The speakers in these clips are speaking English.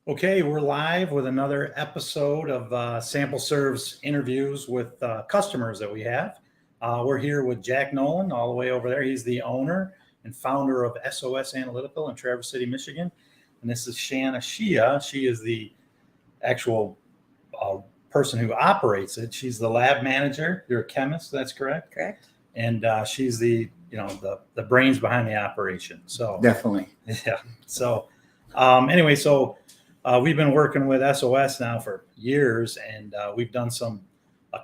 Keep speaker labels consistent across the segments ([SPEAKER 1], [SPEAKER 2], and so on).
[SPEAKER 1] Okay, we're live with another episode of Sample Serve's interviews with customers that we have. We're here with Jack Nolan, all the way over there. He's the owner and founder of SOS Analytical in Traverse City, Michigan. And this is Shanna Shia. She is the actual person who operates it. She's the lab manager. You're a chemist, that's correct?
[SPEAKER 2] Correct.
[SPEAKER 1] And she's the brains behind the operation. So
[SPEAKER 3] Definitely.
[SPEAKER 1] yeah. So anyway, we've been working with SOS now for years, and we've done some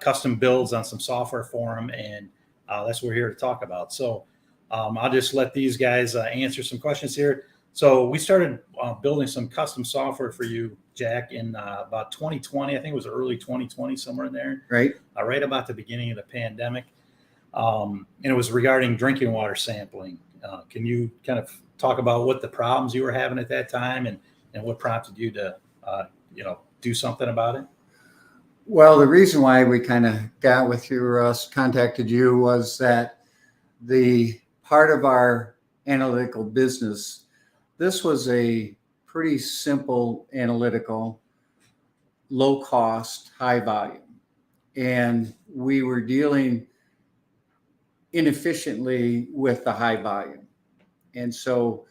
[SPEAKER 1] custom builds on some software for them, and that's what we're here to talk about. So I'll just let these guys answer some questions here. So we started building some custom software for you, Jack, in about 2020. I think it was early 2020, somewhere in there.
[SPEAKER 3] Right.
[SPEAKER 1] Right about the beginning of the pandemic. And it was regarding drinking water sampling. Can you kind of talk about what the problems you were having at that time and what prompted you to, do something about it?
[SPEAKER 3] Well, the reason why we kind of got with you or us contacted you was that the part of our analytical business, this was a pretty simple analytical, low cost, high volume. And we were dealing inefficiently with the high volume. And so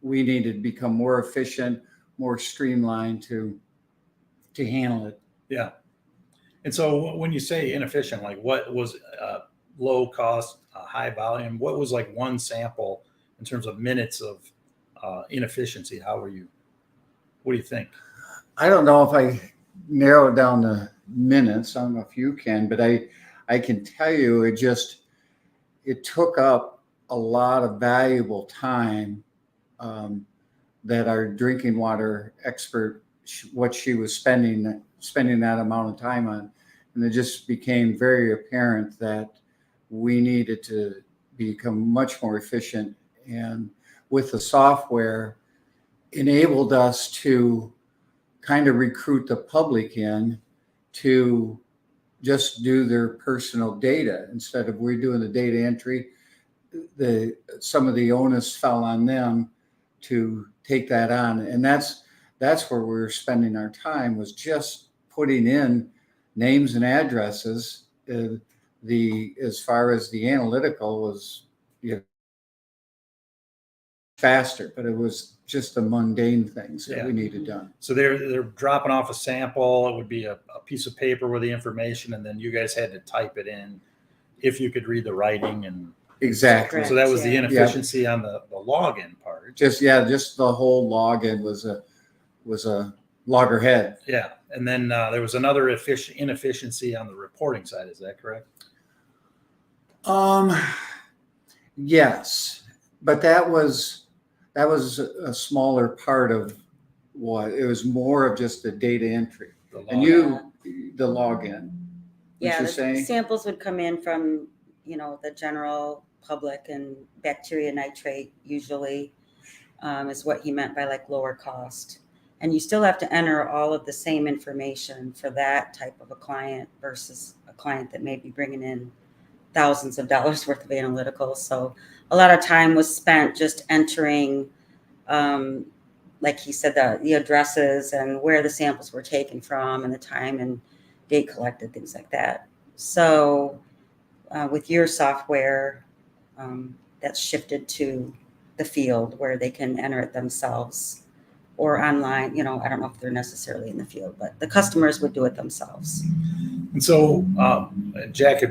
[SPEAKER 3] we needed to become more efficient, more streamlined to handle it.
[SPEAKER 1] Yeah. And so when you say inefficient, like what was low cost, high volume? What was like one sample in terms of minutes of inefficiency? What do you think?
[SPEAKER 3] I don't know if I narrow it down to minutes. I don't know if you can, but I can tell you it took up a lot of valuable time that our drinking water expert, what she was spending that amount of time on. And it just became very apparent that we needed to become much more efficient. And with the software, enabled us to kind of recruit the public in to just do their personal data. Instead of we doing the data entry, some of the onus fell on them to take that on. And that's where we were spending our time, was just putting in names and addresses. As far as the analytical was faster, but it was just the mundane things that we needed done.
[SPEAKER 1] So they're dropping off a sample. It would be a piece of paper with the information, and then you guys had to type it in if you could read the writing. And
[SPEAKER 3] exactly.
[SPEAKER 1] So that was the inefficiency on the login part.
[SPEAKER 3] Just the whole login was a loggerhead.
[SPEAKER 1] Yeah. And then there was another inefficiency on the reporting side. Is that correct?
[SPEAKER 3] Yes, but that was a smaller part of what it was. More of just the data entry the login.
[SPEAKER 2] Yeah, the samples would come in from the general public, and bacteria nitrate usually is what he meant by like lower cost. And you still have to enter all of the same information for that type of a client versus a client that may be bringing in thousands of dollars worth of analytical. So a lot of time was spent just entering, like he said, the addresses and where the samples were taken from and the time and date collected, things like that. So with your software, that's shifted to the field where they can enter it themselves, or online. I don't know if they're necessarily in the field, but the customers would do it themselves.
[SPEAKER 1] And so, Jack,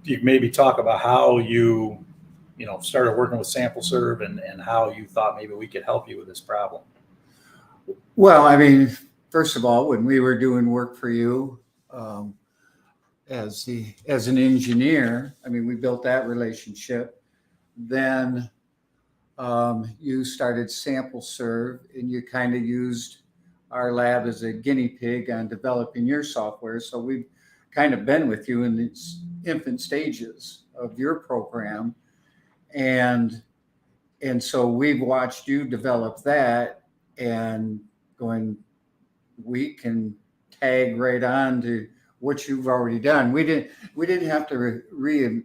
[SPEAKER 1] you maybe talk about how you started working with Sample Serve and how you thought maybe we could help you with this problem.
[SPEAKER 3] Well, I mean, first of all, when we were doing work for you as an engineer, I mean, we built that relationship. Then you started Sample Serve, and you kind of used our lab as a guinea pig on developing your software. So we've kind of been with you in these infant stages of your program. And so we've watched you develop that and going, we can tag right on to what you've already done. We didn't have to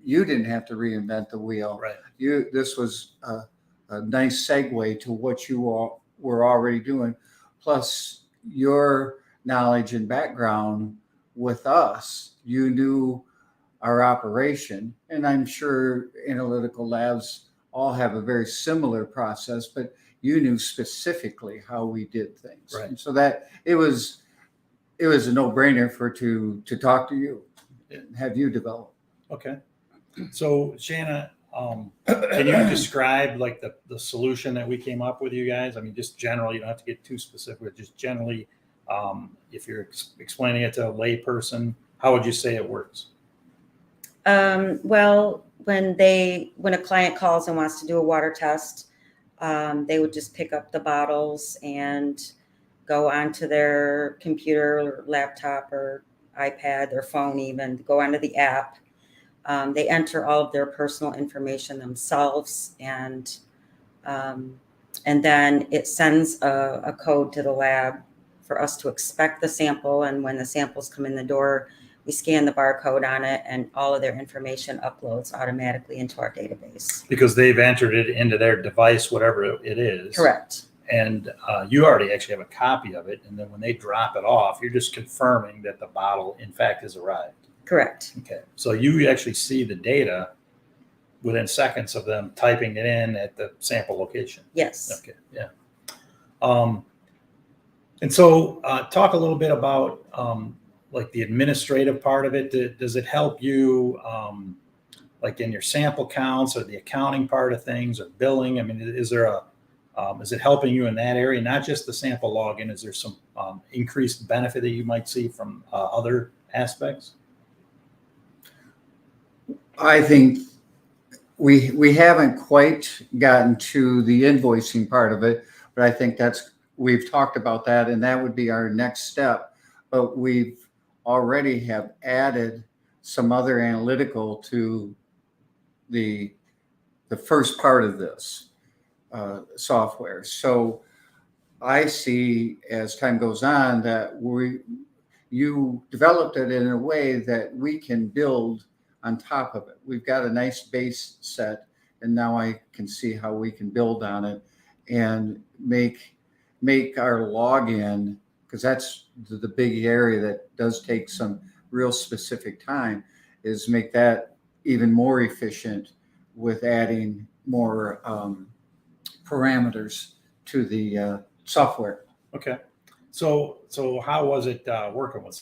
[SPEAKER 3] you didn't have to reinvent the wheel.
[SPEAKER 1] Right.
[SPEAKER 3] This was a nice segue to what you all were already doing. plus your knowledge and background with us. You knew our operation, and I'm sure analytical labs all have a very similar process, but you knew specifically how we did things.
[SPEAKER 1] Right.
[SPEAKER 3] And so that it was a no-brainer to talk to you and have you develop.
[SPEAKER 1] Okay. So Shanna, can you describe like the solution that we came up with, you guys? I mean, just generally, you don't have to get too specific, but just generally, if you're explaining it to a lay person, how would you say it works?
[SPEAKER 2] Well, when a client calls and wants to do a water test, they would just pick up the bottles and go onto their computer or laptop or iPad, their phone even, go onto the app. They enter all of their personal information themselves, and then it sends a code to the lab for us to expect the sample. And when the samples come in the door, we scan the barcode on it, and all of their information uploads automatically into our database.
[SPEAKER 1] Because they've entered it into their device, whatever it is.
[SPEAKER 2] Correct.
[SPEAKER 1] And you already actually have a copy of it. And then when they drop it off, you're just confirming that the bottle, in fact, has arrived.
[SPEAKER 2] Correct.
[SPEAKER 1] Okay. So you actually see the data within seconds of them typing it in at the sample location.
[SPEAKER 2] Yes.
[SPEAKER 1] Okay. Yeah. And so talk a little bit about like the administrative part of it. Does it help you like in your sample counts or the accounting part of things or billing? I mean, is it helping you in that area? Not just the sample login. Is there some increased benefit that you might see from other aspects?
[SPEAKER 3] I think we haven't quite gotten to the invoicing part of it, but I think we've talked about that, and that would be our next step. But we've already have added some other analytical to the first part of this software. So I see as time goes on that you developed it in a way that we can build on top of it. We've got a nice base set, and now I can see how we can build on it and make our login, because that's the big area that does take some real specific time, is make that even more efficient with adding more parameters to the software.
[SPEAKER 1] Okay. So how was it working with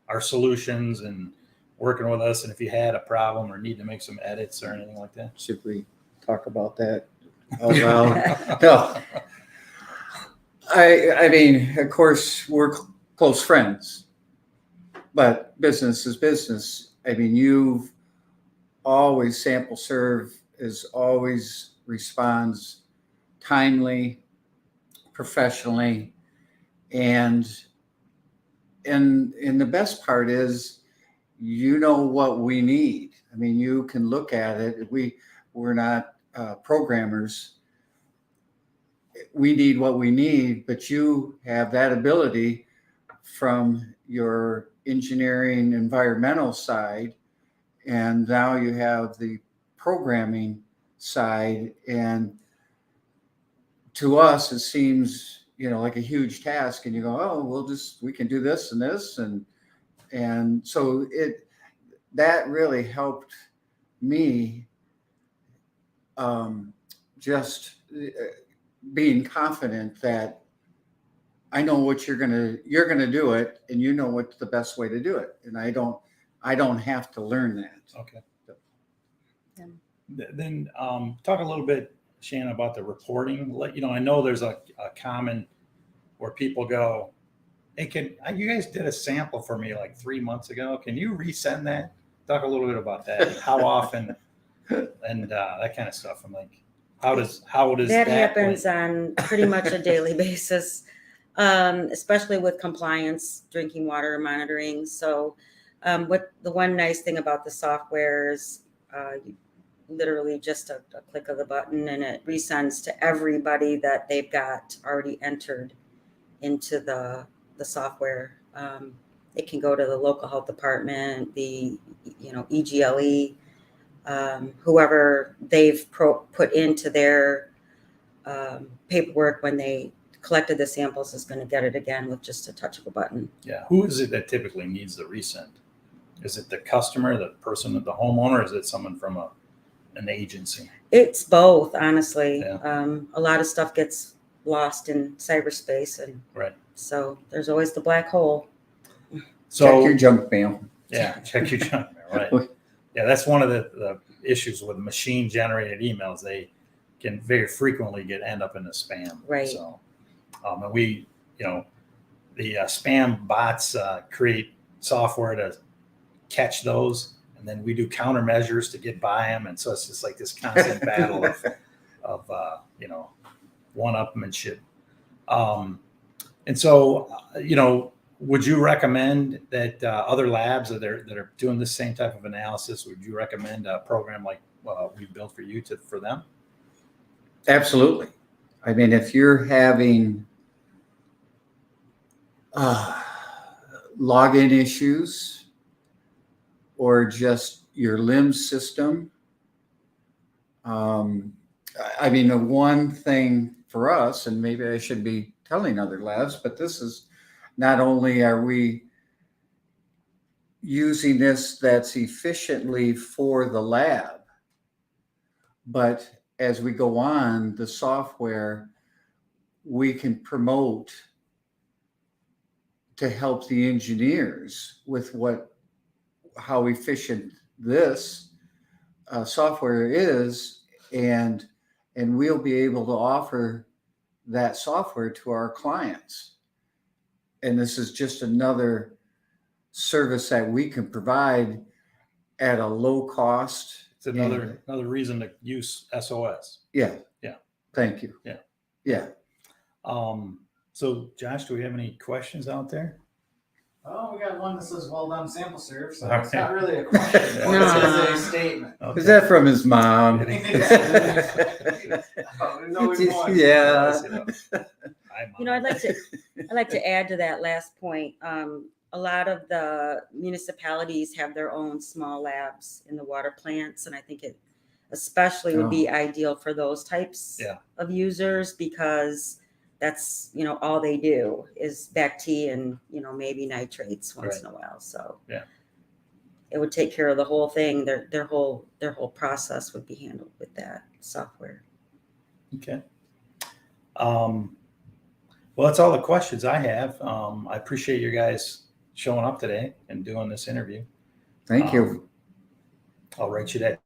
[SPEAKER 1] our solutions and working with us? And if you had a problem or need to make some edits or anything like that?
[SPEAKER 3] Should we talk about that? Oh, well, no. I mean, of course, we're close friends, but business is business. I mean, you've always Sample Serve always responds timely, professionally, and the best part is, you know what we need. I mean, you can look at it. We're not programmers. We need what we need, but you have that ability from your engineering, environmental side, and now you have the programming side. And to us, it seems, like a huge task, and you go, oh, we can do this and this. And so that really helped me just being confident that I know what you're gonna do it, and you know what's the best way to do it, and I don't have to learn that.
[SPEAKER 1] Okay. Then talk a little bit, Shannon, about the reporting. I know there's a common where people go, hey, you guys did a sample for me like 3 months ago. Can you resend that? Talk a little bit about that. How often and that kind of stuff. I'm like, how does that
[SPEAKER 2] happens on pretty much a daily basis, especially with compliance, drinking water monitoring. So what the one nice thing about the software is literally just a click of the button, and it resends to everybody that they've got already entered into the software. It can go to the local health department, the EGLE, whoever they've put into their paperwork when they collected the samples is going to get it again with just a touch of a button.
[SPEAKER 1] Yeah. Who is it that typically needs the resend? Is it the customer, the person, the homeowner? Or is it someone from an agency?
[SPEAKER 2] It's both, honestly.
[SPEAKER 1] Yeah.
[SPEAKER 2] A lot of stuff gets lost in cyberspace, and
[SPEAKER 1] Right.
[SPEAKER 2] so there's always the black hole.
[SPEAKER 1] So
[SPEAKER 3] Check your junk mail.
[SPEAKER 1] yeah, check your junk mail. Right. Yeah, that's one of the issues with machine generated emails. They can very frequently end up in the spam.
[SPEAKER 2] Right.
[SPEAKER 1] So, and we, the spam bots create software to catch those, and then we do countermeasures to get by them, and so it's just like this constant battle of one-upmanship. And so would you recommend that other labs that are doing the same type of analysis? Would you recommend a program like we built for you for them?
[SPEAKER 3] Absolutely. I mean, if you're having login issues or just your LIMS system, I mean, the one thing for us, and maybe I should be telling other labs, but this is not only are we using this that's efficiently for the lab, but as we go on, the software we can promote to help the engineers with how efficient this software is, and we'll be able to offer that software to our clients. And this is just another service that we can provide at a low cost.
[SPEAKER 1] It's another reason to use SOS.
[SPEAKER 3] Yeah.
[SPEAKER 1] Yeah.
[SPEAKER 3] Thank you.
[SPEAKER 1] Yeah.
[SPEAKER 3] Yeah.
[SPEAKER 1] So Josh, do we have any questions out there?
[SPEAKER 4] Oh, we got one that says "Well done, sample serve." So
[SPEAKER 1] All
[SPEAKER 4] it's
[SPEAKER 1] right.
[SPEAKER 4] not really a question. It's a statement.
[SPEAKER 1] Okay.
[SPEAKER 3] Is that from his mom?
[SPEAKER 4] Oh, no, we won.
[SPEAKER 3] Yeah.
[SPEAKER 2] I'd like to add to that last point. A lot of the municipalities have their own small labs in the water plants, and I think it especially would be ideal for those types of users, because that's all they do is Bacti and maybe nitrates once in a while. So it would take care of the whole thing. Their whole process would be handled with that software.
[SPEAKER 1] Okay. Well, that's all the questions I have. I appreciate you guys showing up today and doing this interview.
[SPEAKER 3] Thank you.
[SPEAKER 1] I'll write you that.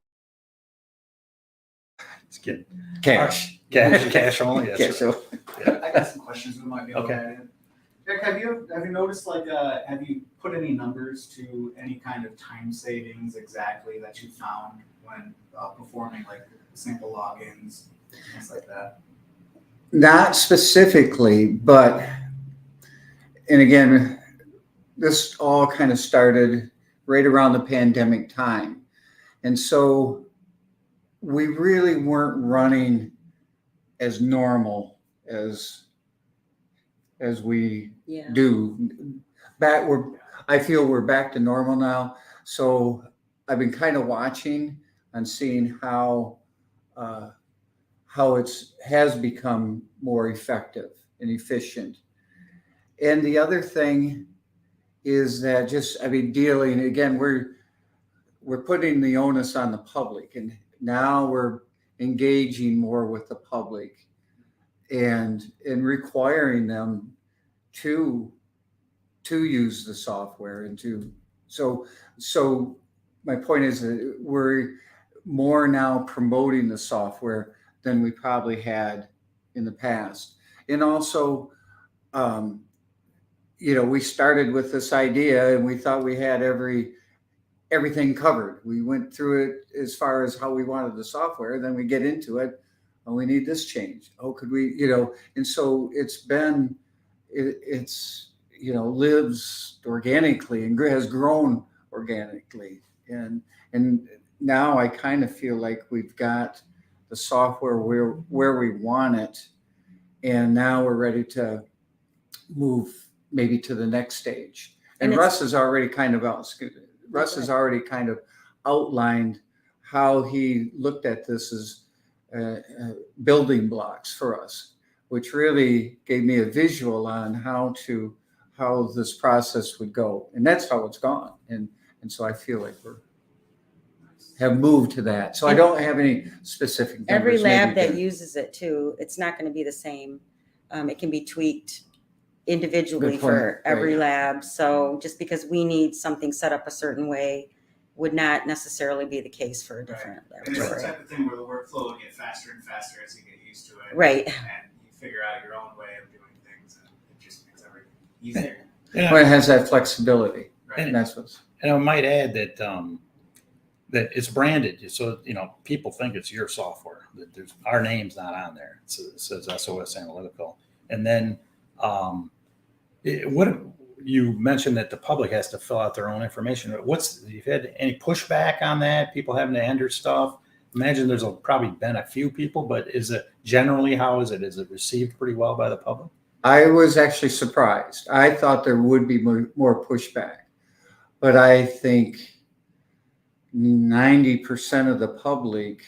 [SPEAKER 1] Let's get
[SPEAKER 3] Cash.
[SPEAKER 1] Cash only. That's
[SPEAKER 3] Cash.
[SPEAKER 1] right.
[SPEAKER 4] I got some questions we might be able
[SPEAKER 1] Okay.
[SPEAKER 4] to add in. Rick, have you noticed, have you put any numbers to any kind of time savings exactly that you found when performing sample logins, things like that?
[SPEAKER 3] Not specifically, but, and again, this all kind of started right around the pandemic time. And so we really weren't running as normal as we do. I feel we're back to normal now. So I've been kind of watching and seeing how it has become more effective and efficient. And the other thing is that dealing, again, we're putting the onus on the public, and now we're engaging more with the public and requiring them to use the software and so my point is that we're more now promoting the software than we probably had in the past. And also, we started with this idea and we thought we had everything covered. We went through it as far as how we wanted the software. Then we get into it, and we need this change. Oh, could we, and so it's lives organically and has grown organically. And now I kind of feel like we've got the software where we want it. And now we're ready to move maybe to the next stage. And Russ has already kind of outlined how he looked at this building blocks for us, which really gave me a visual on how this process would go. And that's how it's gone. And so I feel like have moved to that. So I don't have any specific numbers.
[SPEAKER 2] Every lab
[SPEAKER 3] maybe
[SPEAKER 2] that uses it too, it's not going to be the same. It can be tweaked individually
[SPEAKER 3] Good point.
[SPEAKER 2] for every
[SPEAKER 3] Right.
[SPEAKER 2] lab. So just because we need something set up a certain way would not necessarily be the case for a different
[SPEAKER 4] And it's the
[SPEAKER 2] laboratory.
[SPEAKER 4] type of thing where the workflow will get faster and faster as you get used to it.
[SPEAKER 2] Right.
[SPEAKER 4] And you figure out your own way of doing things, and it just makes everything easier.
[SPEAKER 1] Yeah.
[SPEAKER 3] Well, it has that flexibility.
[SPEAKER 4] Right.
[SPEAKER 3] And that's what's
[SPEAKER 1] And I might add that that it's branded, so people think it's your software. That there's our name's not on there. It says SOS Analytical. And then what you mentioned that the public has to fill out their own information. You've had any pushback on that? People having to enter stuff? Imagine there's probably been a few people, but is it generally how is it? Is it received pretty well by the public?
[SPEAKER 3] I was actually surprised. I thought there would be more pushback, but I think 90% of the public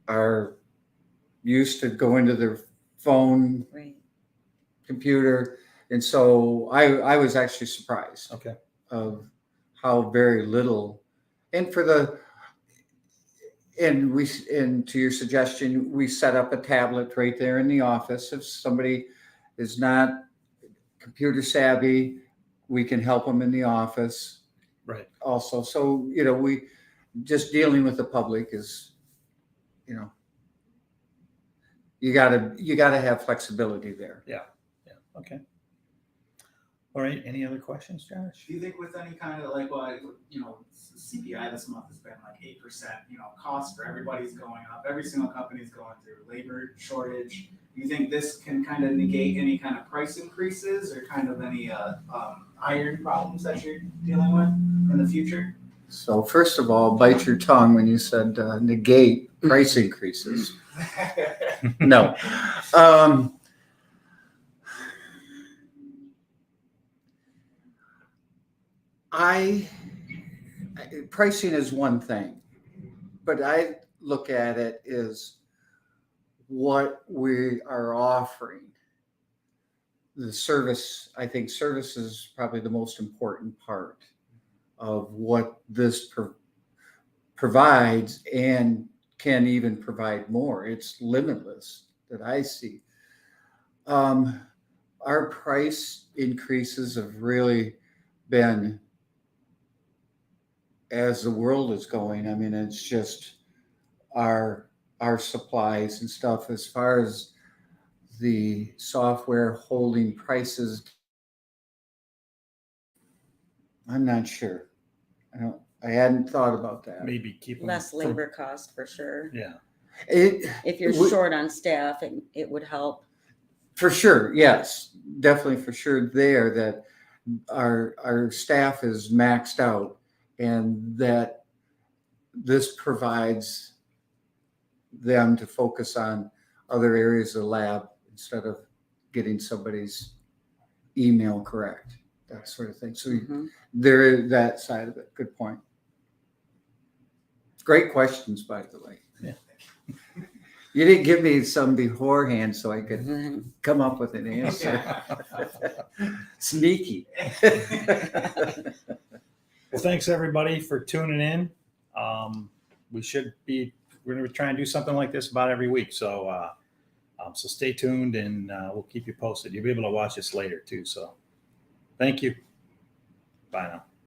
[SPEAKER 3] are used to going to their phone,
[SPEAKER 2] Right.
[SPEAKER 3] computer, and so I was actually surprised
[SPEAKER 1] Okay.
[SPEAKER 3] of how very little. And to your suggestion, we set up a tablet right there in the office. If somebody is not computer savvy, we can help them in the office.
[SPEAKER 1] Right.
[SPEAKER 3] Also, so we just dealing with the public is, you gotta have flexibility there.
[SPEAKER 1] Yeah. Okay. All right. Any other questions, Josh?
[SPEAKER 4] Do you think with any kind of CPI this month has been like 8%, cost for everybody's going up, every single company's going through labor shortage. Do you think this can kind of negate any kind of price increases or kind of any iron problems that you're dealing with in the future?
[SPEAKER 3] So first of all, bite your tongue when you said negate price increases. No. Pricing is one thing, but I look at it as what we are offering. The service, I think service is probably the most important part of what this provides and can even provide more. It's limitless that I see. Our price increases have really been as the world is going. I mean, it's just our supplies and stuff as far as the software holding prices. I'm not sure. I hadn't thought about that.
[SPEAKER 1] Maybe keep them
[SPEAKER 2] Less labor cost for sure.
[SPEAKER 1] Yeah.
[SPEAKER 2] If you're short on staff, it would help.
[SPEAKER 3] For sure, yes, definitely for sure there that our staff is maxed out and that this provides them to focus on other areas of the lab instead of getting somebody's email correct, that sort of thing. So there is that side of it. Good point. Great questions, by the way.
[SPEAKER 1] Yeah.
[SPEAKER 3] You didn't give me some beforehand so I could come up with an answer. Sneaky.
[SPEAKER 1] Well, thanks everybody for tuning in. We're going to try and do something like this about every week. So, so stay tuned and we'll keep you posted. You'll be able to watch this later too. So thank you. Bye now.